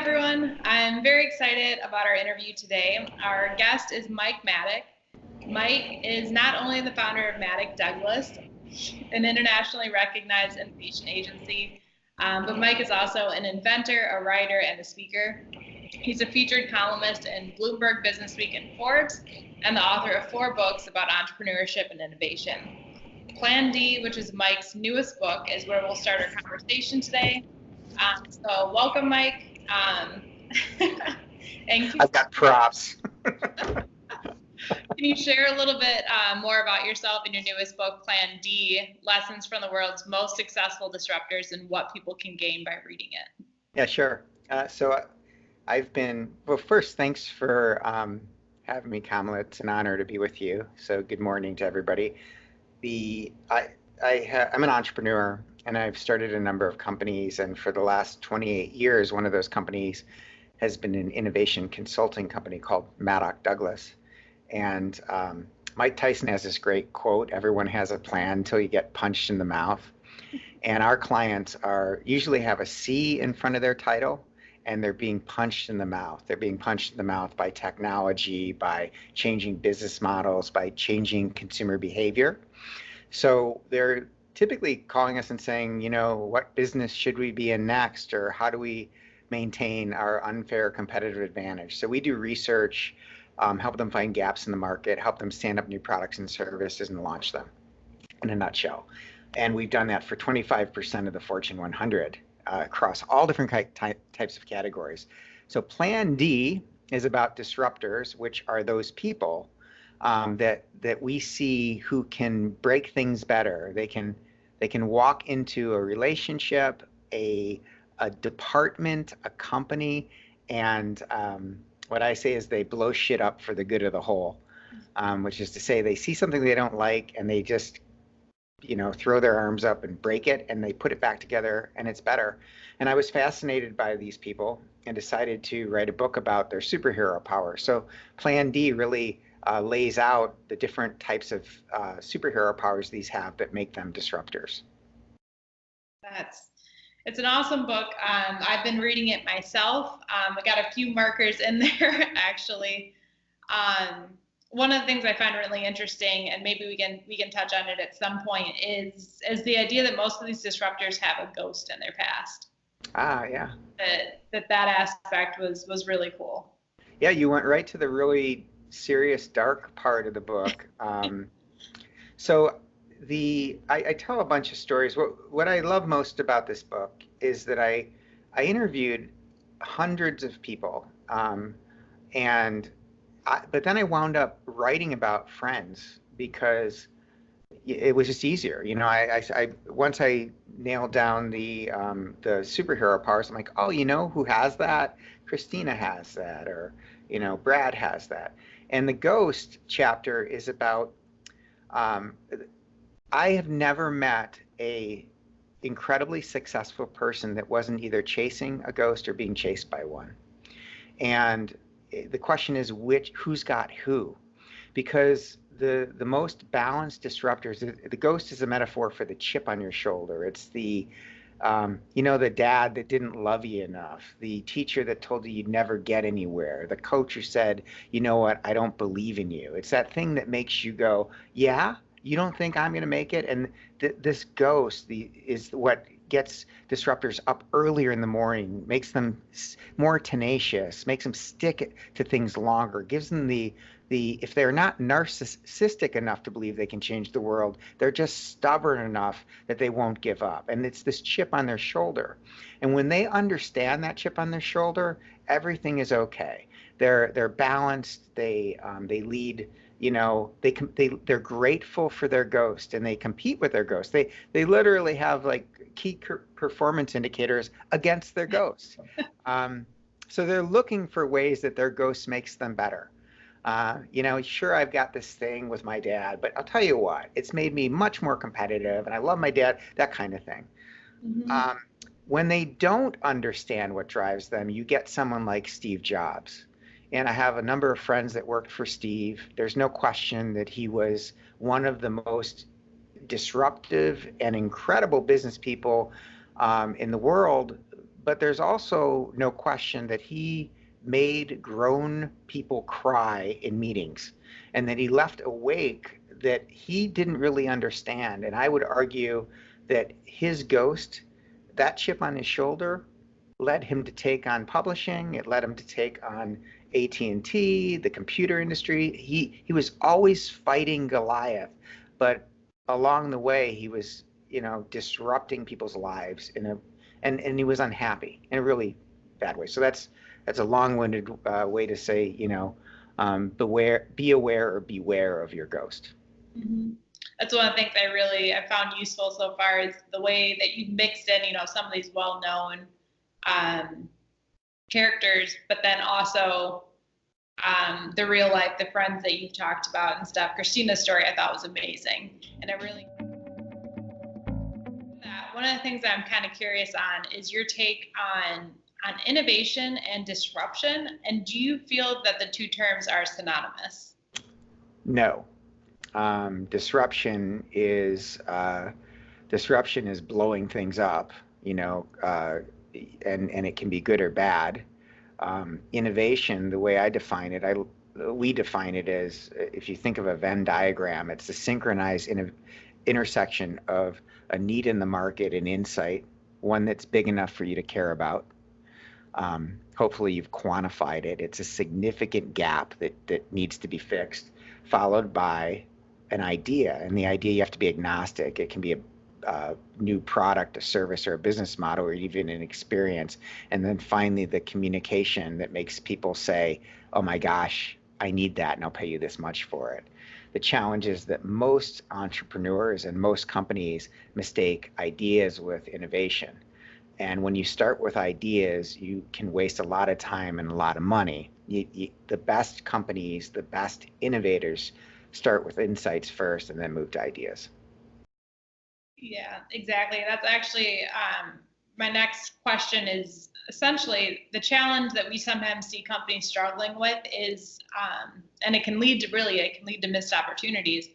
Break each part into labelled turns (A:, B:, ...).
A: everyone. I'm very excited about our interview today. Our guest is Mike Maddock. Mike is not only the founder of Maddock Douglas, an internationally recognized innovation agency, but Mike is also an inventor, a writer, and a speaker. He's a featured columnist in Bloomberg Businessweek and Forbes, and the author of 4 books about entrepreneurship and innovation. Plan D, which is Mike's newest book, is where we'll start our conversation today. So welcome, Mike.
B: I've got props.
A: Can you share a little bit more about yourself and your newest book, Plan D, Lessons from the World's Most Successful Disruptors and What People Can Gain by Reading It?
B: Yeah, sure. Well, first, thanks for having me, Kamala. It's an honor to be with you. So good morning to everybody. I'm an entrepreneur, and I've started a number of companies, and for the last 28 years, one of those companies has been an innovation consulting company called Maddock Douglas. And Mike Tyson has this great quote, "Everyone has a plan until you get punched in the mouth." And our clients usually have a C in front of their title, and they're being punched in the mouth. They're being punched in the mouth by technology, by changing business models, by changing consumer behavior. So they're typically calling us and saying, what business should we be in next, or how do we maintain our unfair competitive advantage? So we do research, help them find gaps in the market, help them stand up new products and services and launch them in a nutshell. And we've done that for 25% of the Fortune 100 across all different types of categories. So Plan D is about disruptors, which are those people that we see who can break things better. They can walk into a relationship, a department, a company, and what I say is they blow shit up for the good of the whole, which is to say they see something they don't like and they just throw their arms up and break it, and they put it back together and it's better. And I was fascinated by these people and decided to write a book about their superhero power. So Plan D really lays out the different types of superhero powers these have that make them disruptors.
A: It's an awesome book. I've been reading it myself. I got a few markers in there actually. One of the things I find really interesting, and maybe we can touch on it at some point, is the idea that most of these disruptors have a ghost in their past.
B: Yeah.
A: That aspect was really cool.
B: Yeah, you went right to the really serious, dark part of the book. So I tell a bunch of stories. What I love most about this book is that I interviewed hundreds of people, but then I wound up writing about friends because it was just easier. Once I nailed down the superhero powers, I'm like, oh, who has that? Christina has that, or Brad has that. And the ghost chapter is about, I have never met a incredibly successful person that wasn't either chasing a ghost or being chased by one. And the question is who's got who? Because the most balanced disruptors, the ghost is a metaphor for the chip on your shoulder. It's the the dad that didn't love you enough, the teacher that told you you'd never get anywhere, the coach who said, you know what, I don't believe in you. It's that thing that makes you go, yeah, you don't think I'm going to make it? And this ghost is what gets disruptors up earlier in the morning, makes them more tenacious, makes them stick to things longer, gives them if they're not narcissistic enough to believe they can change the world, they're just stubborn enough that they won't give up. And it's this chip on their shoulder. And when they understand that chip on their shoulder, everything is okay. They're balanced. They lead. They're grateful for their ghost, and they compete with their ghost. They literally have like key performance indicators against their ghost. So they're looking for ways that their ghost makes them better. Sure, I've got this thing with my dad, but I'll tell you what, it's made me much more competitive, and I love my dad, that kind of thing. Mm-hmm. When they don't understand what drives them, you get someone like Steve Jobs. And I have a number of friends that worked for Steve. There's no question that he was one of the most disruptive and incredible business people in the world, but there's also no question that he made grown people cry in meetings, and that he left a wake that he didn't really understand. And I would argue that his ghost, that chip on his shoulder, led him to take on publishing. It led him to take on AT&T, the computer industry. He was always fighting Goliath, but along the way he was, disrupting people's lives and he was unhappy in a really bad way. So that's a long-winded way to say, be aware or beware of your ghost.
A: Mm-hmm. That's one of the things I found useful so far is the way that you mixed in, some of these well-known characters, but then also the real life, the friends that you've talked about and stuff. Christina's story I thought was amazing, and one of the things that I'm kind of curious on is your take on innovation and disruption, and do you feel that the two terms are synonymous?
B: No. Disruption is blowing things up, and it can be good or bad. Innovation, the way I define it, we define it as, if you think of a Venn diagram, it's the synchronized intersection of a need in the market and insight, one that's big enough for you to care about. Hopefully you've quantified it. It's a significant gap that needs to be fixed, followed by an idea. And the idea, you have to be agnostic. It can be a new product, a service, or a business model, or even an experience. And then finally, the communication that makes people say, oh my gosh, I need that, and I'll pay you this much for it. The challenge is that most entrepreneurs and most companies mistake ideas with innovation. And when you start with ideas, you can waste a lot of time and a lot of money. The best companies, the best innovators start with insights first and then move to ideas.
A: Yeah, exactly. That's actually my next question is essentially the challenge that we sometimes see companies struggling with is, and it can lead to missed opportunities,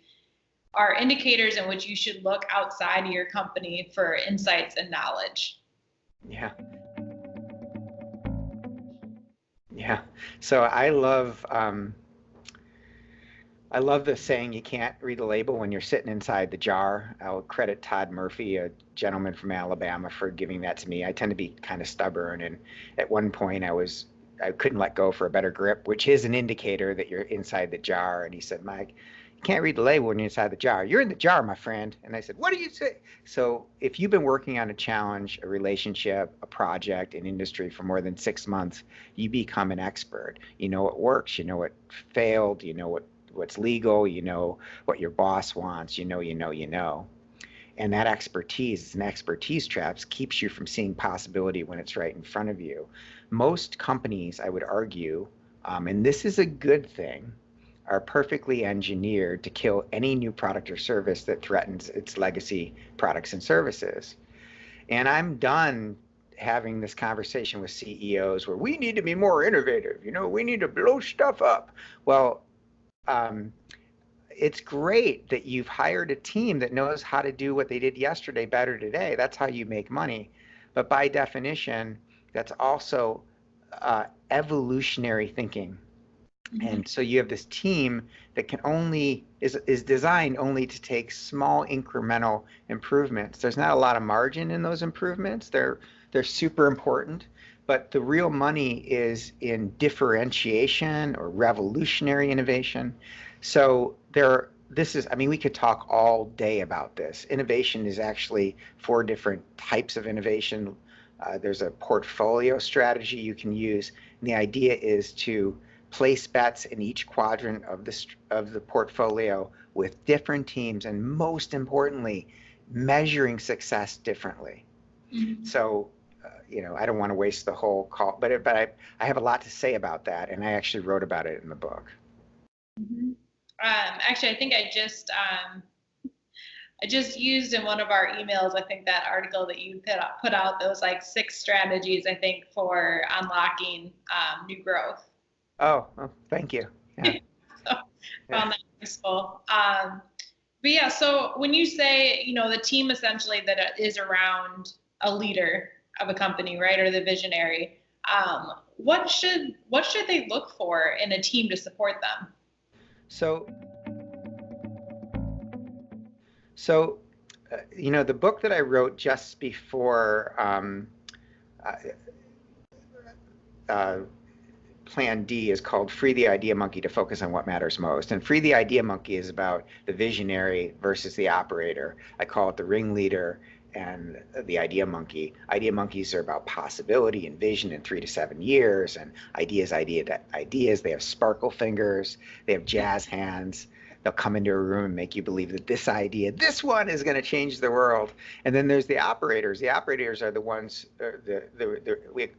A: are indicators in which you should look outside of your company for insights and knowledge.
B: Yeah. Yeah. So I love the saying, you can't read the label when you're sitting inside the jar. I'll credit Todd Murphy, a gentleman from Alabama, for giving that to me. I tend to be kind of stubborn, and at one point I couldn't let go for a better grip, which is an indicator that you're inside the jar. And he said, Mike, you can't read the label when you're inside the jar. You're in the jar, my friend. And I said, what do you say? So if you've been working on a challenge, a relationship, a project, an industry for more than 6 months, you become an expert. You know what works, you know what failed, you know what's legal, you know what your boss wants, you know. And that expertise, and expertise traps, keeps you from seeing possibility when it's right in front of you. Most companies, I would argue, and this is a good thing, are perfectly engineered to kill any new product or service that threatens its legacy products and services. And I'm done having this conversation with CEOs where we need to be more innovative, we need to blow stuff up. Well, it's great that you've hired a team that knows how to do what they did yesterday better today. That's how you make money. But by definition, that's also evolutionary thinking. Mm-hmm. And so you have this team that is designed only to take small incremental improvements. There's not a lot of margin in those improvements. They're super important, but the real money is in differentiation or revolutionary innovation. So we could talk all day about this. Innovation is actually 4 different types of innovation. There's a portfolio strategy you can use. And the idea is to place bets in each quadrant of the portfolio with different teams, and most importantly, measuring success differently. Mm-hmm. So, I don't want to waste the whole call, but I have a lot to say about that, and I actually wrote about it in the book.
A: Mm-hmm. Actually, I think I just used in one of our emails, I think, that article that you put out, those 6 strategies, I think, for unlocking new growth.
B: Oh, well, thank you. Yeah.
A: So found that useful. But yeah, so when you say, the team essentially that is around a leader, of a company, right, or the visionary, what should they look for in a team to support them?
B: So, the book that I wrote just before Plan D is called Free the Idea Monkey to Focus on What Matters Most. And Free the Idea Monkey is about the visionary versus the operator. I call it the ringleader and the idea monkey. Idea monkeys are about possibility and vision in 3 to 7 years, and ideas. They have sparkle fingers, they have jazz hands. They'll come into a room and make you believe that this one is going to change the world. And then there's the operators. The operators are the ones, the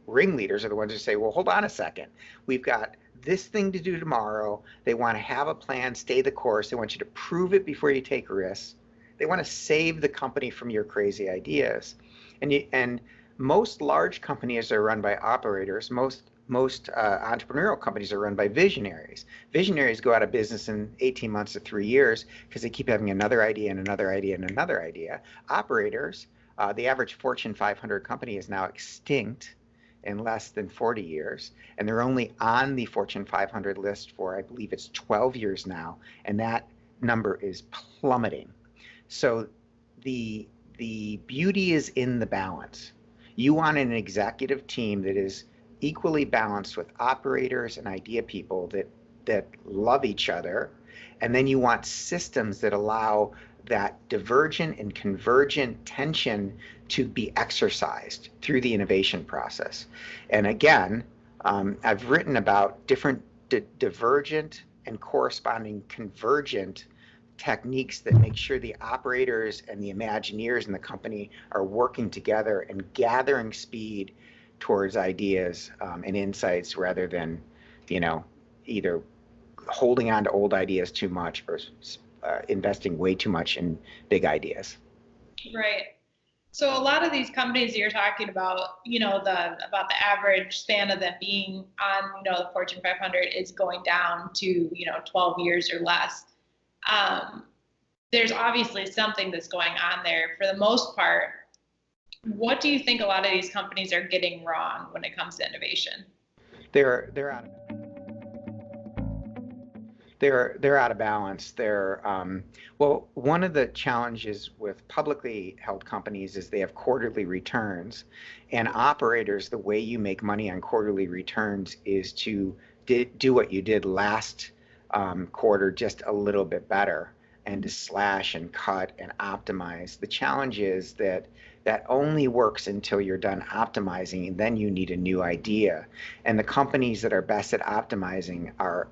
B: ringleaders are the ones who say, well, hold on a second. We've got this thing to do tomorrow. They want to have a plan, stay the course. They want you to prove it before you take risks. They want to save the company from your crazy ideas. And most large companies are run by operators. Most entrepreneurial companies are run by visionaries. Visionaries go out of business in 18 months to 3 years because they keep having another idea and another idea and another idea. Operators, the average Fortune 500 company is now extinct in less than 40 years, and they're only on the Fortune 500 list for, I believe it's 12 years now, and that number is plummeting. So the beauty is in the balance. You want an executive team that is equally balanced with operators and idea people that love each other, and then you want systems that allow that divergent and convergent tension to be exercised through the innovation process. And again, I've written about different divergent and corresponding convergent techniques that make sure the operators and the Imagineers in the company are working together and gathering speed towards ideas and insights rather than, either holding on to old ideas too much or investing way too much in big ideas.
A: Right. So a lot of these companies that you're talking about, about the average span of them being on, the Fortune 500 is going down to, 12 years or less. There's obviously something that's going on there. For the most part, what do you think a lot of these companies are getting wrong when it comes to innovation?
B: They're out of balance. Well, one of the challenges with publicly held companies is they have quarterly returns, and operators, the way you make money on quarterly returns is to do what you did last quarter just a little bit better, and to slash and cut and optimize. The challenge is that only works until you're done optimizing, and then you need a new idea. And the companies that are best at optimizing are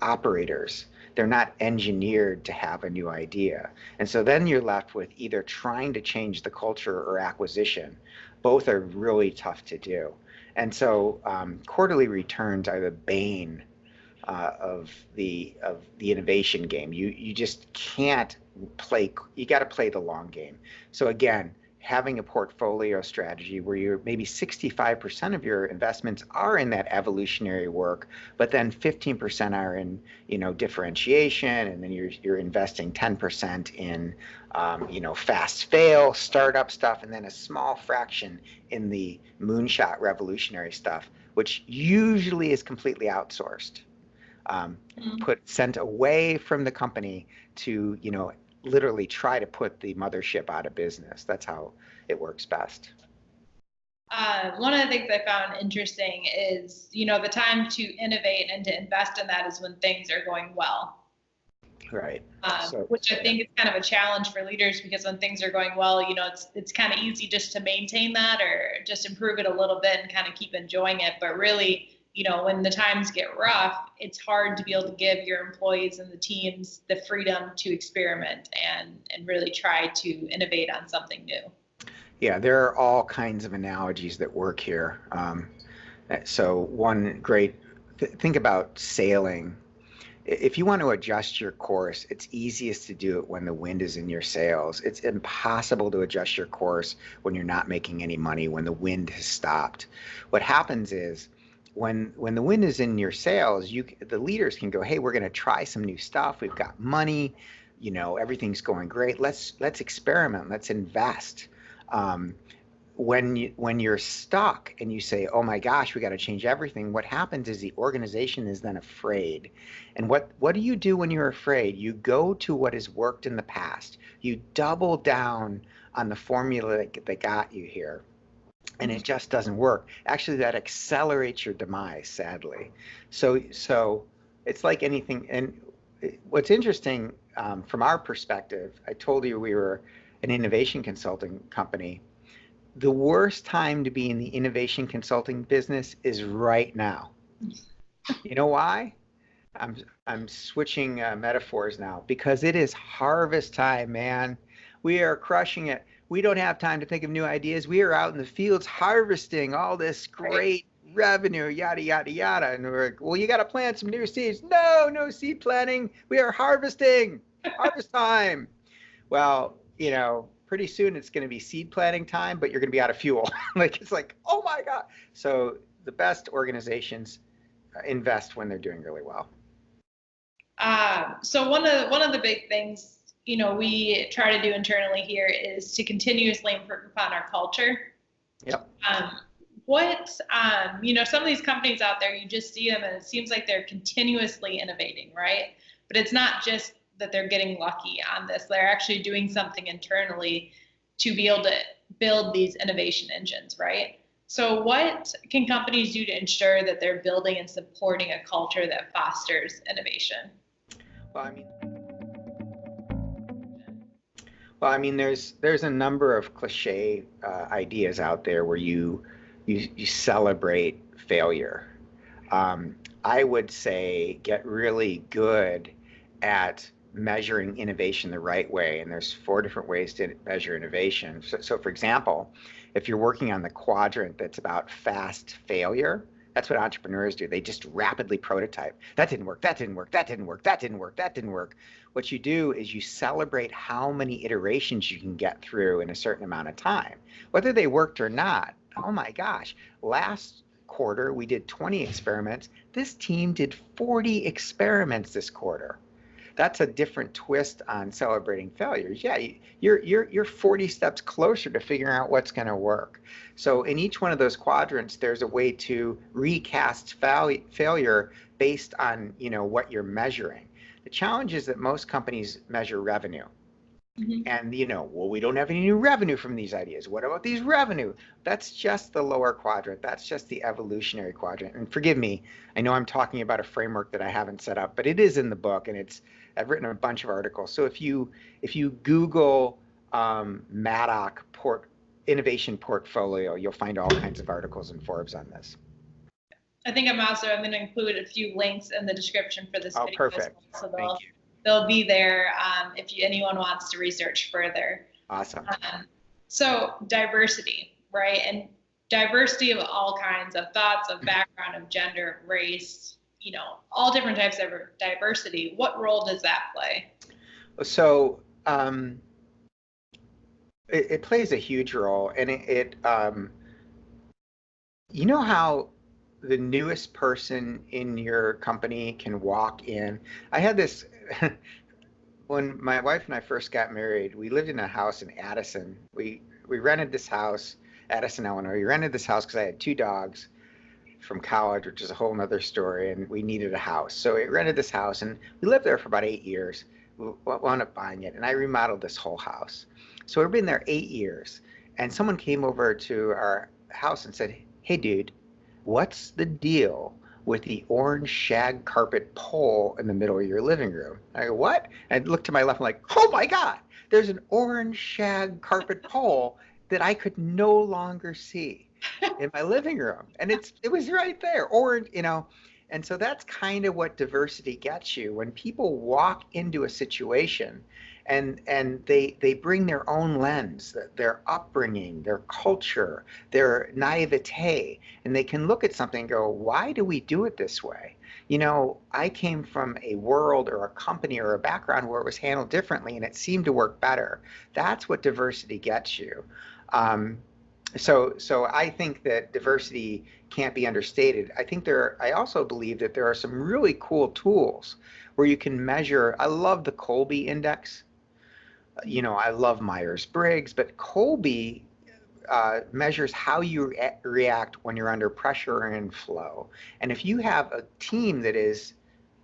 B: operators. They're not engineered to have a new idea. And so then you're left with either trying to change the culture or acquisition. Both are really tough to do. And so quarterly returns are the bane of the innovation game. You just can't play. You got to play the long game. So again, having a portfolio strategy where you're maybe 65% of your investments are in that evolutionary work, but then 15% are in differentiation, and then you're investing 10% in fast fail startup stuff, and then a small fraction in the moonshot revolutionary stuff, which usually is completely outsourced. Sent away from the company to literally try to put the mothership out of business. That's how it works best.
A: One of the things I found interesting is the time to innovate and to invest in that is when things are going well.
B: Right.
A: Which I think is kind of a challenge for leaders, because when things are going well, it's kind of easy just to maintain that or just improve it a little bit and kind of keep enjoying it. But really, when the times get rough, it's hard to be able to give your employees and the teams the freedom to experiment and really try to innovate on something new.
B: Yeah, there are all kinds of analogies that work here. So one great, think about sailing. If you want to adjust your course, it's easiest to do it when the wind is in your sails. It's impossible to adjust your course when you're not making any money, when the wind has stopped. What happens is, when the wind is in your sails, the leaders can go, hey, we're going to try some new stuff. We've got money, everything's going great. Let's experiment. Let's invest. when you're stuck and you say, oh my gosh, we got to change everything, what happens is the organization is then afraid. And what do you do when you're afraid? You go to what has worked in the past. You double down on the formula that got you here. And it just doesn't work. Actually, that accelerates your demise, sadly. So it's like anything. And what's interesting from our perspective, I told you we were an innovation consulting company. The worst time to be in the innovation consulting business is right now. You know why? I'm switching metaphors now, because it is harvest time, man. We are crushing it. We don't have time to think of new ideas. We are out in the fields harvesting all this great revenue, yada, yada, yada. And we're like, well, you got to plant some new seeds. No seed planting. We are harvesting. Harvest time. Well, pretty soon it's going to be seed planting time, but you're going to be out of fuel. It's like, oh my God. So the best organizations invest when they're doing really well.
A: So one of the big things, we try to do internally here is to continuously improve upon our culture.
B: Yep.
A: Some of these companies out there, you just see them and it seems like they're continuously innovating, right? But it's not just that they're getting lucky on this. They're actually doing something internally to be able to build these innovation engines, right? So what can companies do to ensure that they're building and supporting a culture that fosters innovation?
B: Well, I mean, there's a number of cliche ideas out there where you celebrate failure. I would say get really good at measuring innovation the right way, and there's 4 different ways to measure innovation. So for example, if you're working on the quadrant that's about fast failure, that's what entrepreneurs do. They just rapidly prototype. That didn't work, that didn't work, that didn't work, that didn't work, that didn't work. What you do is you celebrate how many iterations you can get through in a certain amount of time. Whether they worked or not, oh my gosh, last quarter we did 20 experiments. This team did 40 experiments this quarter. That's a different twist on celebrating failures. Yeah, you're 40 steps closer to figuring out what's going to work. So in each one of those quadrants, there's a way to recast failure based on what you're measuring. The challenge is that most companies measure revenue. Mm-hmm. And well, we don't have any new revenue from these ideas. What about these revenue? That's just the lower quadrant. That's just the evolutionary quadrant. And forgive me, I know I'm talking about a framework that I haven't set up, but it is in the book, and I've written a bunch of articles. So if you Google Maddock innovation portfolio, you'll find all kinds of articles in Forbes on this.
A: I think I'm going to include a few links in the description for this video.
B: Oh, perfect.
A: So they'll be there if anyone wants to research further.
B: Awesome.
A: So diversity, right? And diversity of all kinds of thoughts, of background, of gender, of race, all different types of diversity. What role does that play?
B: So it plays a huge role, and you know how the newest person in your company can walk in. I had this when my wife and I first got married. We lived in a house in Addison. We rented this house, Addison, Illinois. We rented this house because I had 2 dogs from college, which is a whole nother story, and we needed a house. So we rented this house, and we lived there for about 8 years. We wound up buying it, and I remodeled this whole house. So we've been there 8 years, and someone came over to our house and said, "Hey, dude, what's the deal with the orange shag carpet pole in the middle of your living room?" I go, "What?" And I looked to my left, I'm like, "Oh my God, there's an orange shag carpet pole that I could no longer see in my living room." And it was right there, orange, And so that's kind of what diversity gets you. When people walk into a situation and they bring their own lens, their upbringing, their culture, their naivete, and they can look at something and go, why do we do it this way? I came from a world or a company or a background where it was handled differently and it seemed to work better. That's what diversity gets you. So I think that diversity can't be understated. I also believe that there are some really cool tools where you can measure. I love the Colby Index. I love Myers-Briggs, but Colby measures how you react when you're under pressure and in flow. And if you have a team that is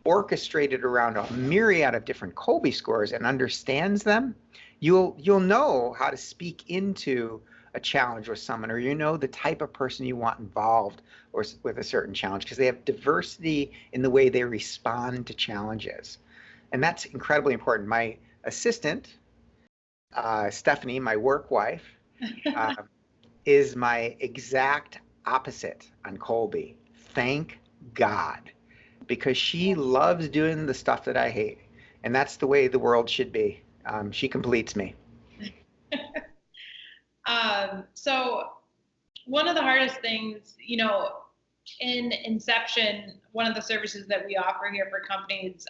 B: orchestrated around a myriad of different Kolbe scores and understands them, you'll know how to speak into a challenge with someone, or you know the type of person you want involved or with a certain challenge, because they have diversity in the way they respond to challenges. And that's incredibly important. My assistant, Stephanie, my work wife, is my exact opposite on Kolbe. Thank God, because she loves doing the stuff that I hate. And that's the way the world should be. She completes me.
A: So one of the hardest things, in Inception, one of the services that we offer here for companies,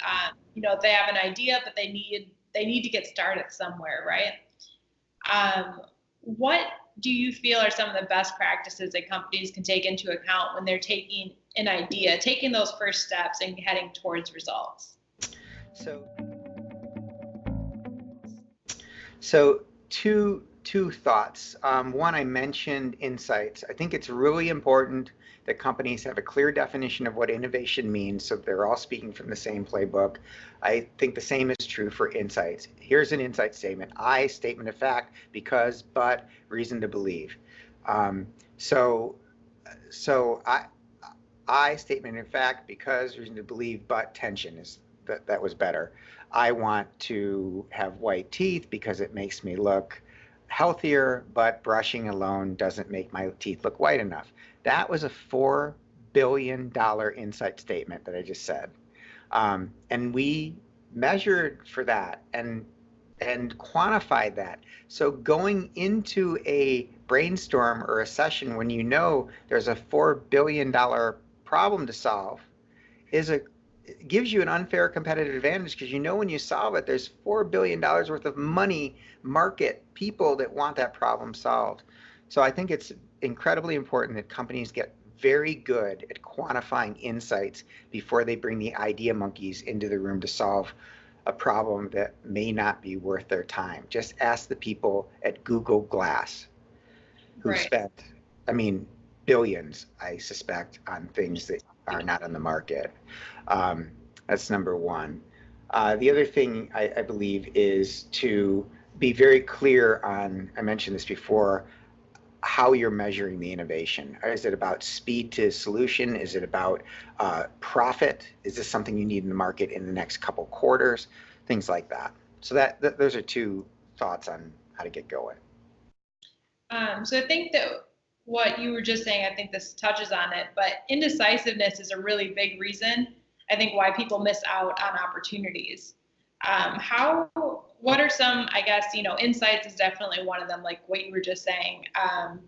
A: they have an idea, but they need to get started somewhere, right? What do you feel are some of the best practices that companies can take into account when they're taking an idea, taking those first steps and heading towards results?
B: So two thoughts. One, I mentioned insights. I think it's really important that companies have a clear definition of what innovation means, so they're all speaking from the same playbook. I think the same is true for insights. Here's an insight statement. I, statement of fact, because, but, reason to believe. So I, statement of fact, because, reason to believe, but, tension is that was better. I want to have white teeth because it makes me look healthier, but brushing alone doesn't make my teeth look white enough. That was a $4 billion insight statement that I just said. And we measured for that and quantified that. So going into a brainstorm or a session when you know there's a $4 billion problem to solve it gives you an unfair competitive advantage, because you know when you solve it, there's $4 billion worth of money, market, people that want that problem solved. So I think it's incredibly important that companies get very good at quantifying insights before they bring the idea monkeys into the room to solve a problem that may not be worth their time. Just ask the people at Google Glass who spent, billions, I suspect, on things that are not on the market. That's number one. The other thing I believe is to be very clear on, I mentioned this before, how you're measuring the innovation. Is it about speed to solution? Is it about profit? Is this something you need in the market in the next couple quarters? Things like that. So those are two thoughts on how to get going.
A: So I think that what you were just saying, I think this touches on it, but indecisiveness is a really big reason, I think, why people miss out on opportunities. What are some, insights is definitely one of them, like what you were just saying,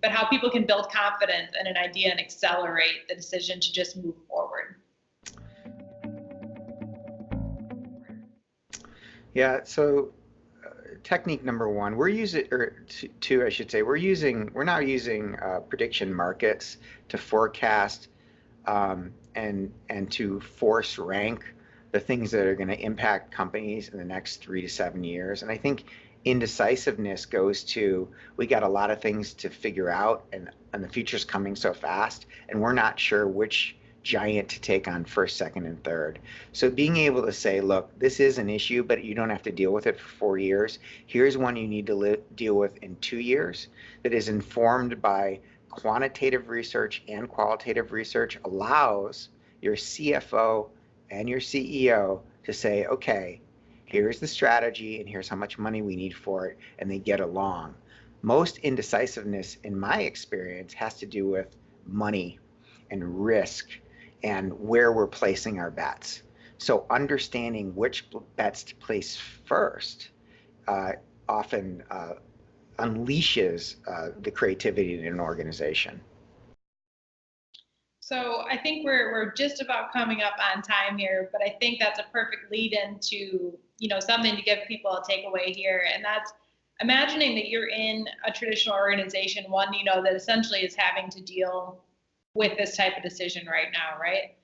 A: but how people can build confidence in an idea and accelerate the decision to just move forward.
B: Yeah, so technique number one, we're using, or two, I should say, we're now using prediction markets to forecast and to force rank the things that are going to impact companies in the next 3 to 7 years. And I think indecisiveness goes to, we got a lot of things to figure out, and the future's coming so fast, and we're not sure which giant to take on first, second, and third. So being able to say, look, this is an issue, but you don't have to deal with it for 4 years. Here's one you need to deal with in 2 years that is informed by quantitative research and qualitative research, allows your CFO and your CEO to say, okay, here's the strategy and here's how much money we need for it, and they get along. Most indecisiveness, in my experience, has to do with money and risk and where we're placing our bets. So understanding which bets to place first often unleashes the creativity in an organization.
A: So I think we're just about coming up on time here, but I think that's a perfect lead into, something to give people a takeaway here. And that's imagining that you're in a traditional organization, one, that essentially is having to deal with this type of decision right now, right?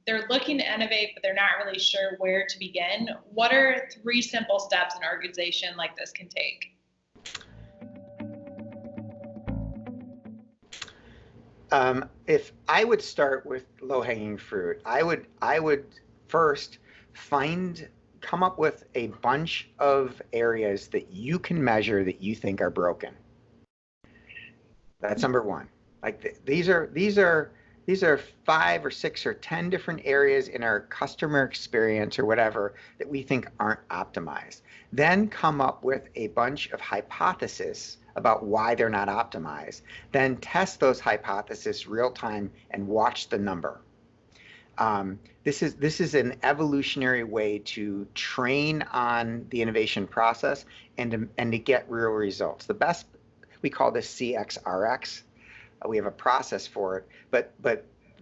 A: They're looking to innovate, but they're not really sure where to begin. What are 3 simple steps an organization like this can take?
B: If I would start with low-hanging fruit, I would first come up with a bunch of areas that you can measure that you think are broken. That's number one. Like these are 5 or 6 or 10 different areas in our customer experience or whatever that we think aren't optimized. Then come up with a bunch of hypotheses about why they're not optimized. Then test those hypotheses real time and watch the number. This is an evolutionary way to train on the innovation process and to get real results. The best, we call this CXRX. We have a process for it, but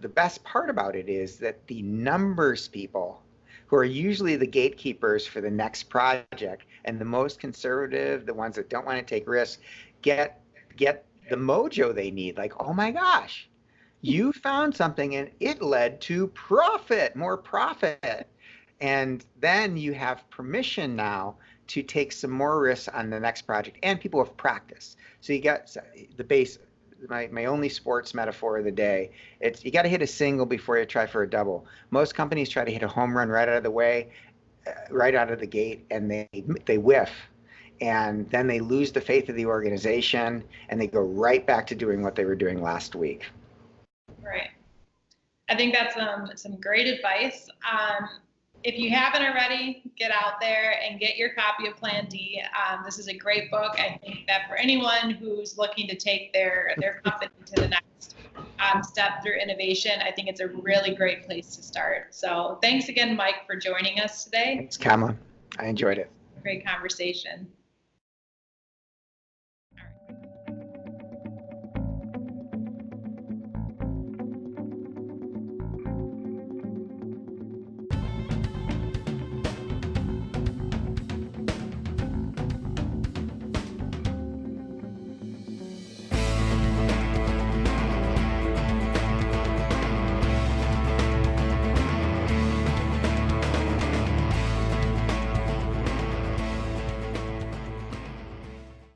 B: the best part about it is that the numbers people, who are usually the gatekeepers for the next project and the most conservative, the ones that don't want to take risks, get the mojo they need. Like, oh my gosh, you found something and it led to more profit. And then you have permission now to take some more risks on the next project, and people have practice. So you got the base. My only sports metaphor of the day, it's you got to hit a single before you try for a double. Most companies try to hit a home run right out of the way, right out of the gate, and they whiff, and then they lose the faith of the organization, and they go right back to doing what they were doing last week.
A: Right. I think that's some great advice. If you haven't already, get out there and get your copy of Plan D. This is a great book. I think that for anyone who's looking to take their company to the next step through innovation, I think it's a really great place to start. So thanks again, Mike, for joining us today.
B: Thanks, Kamala. I enjoyed it.
A: Great conversation.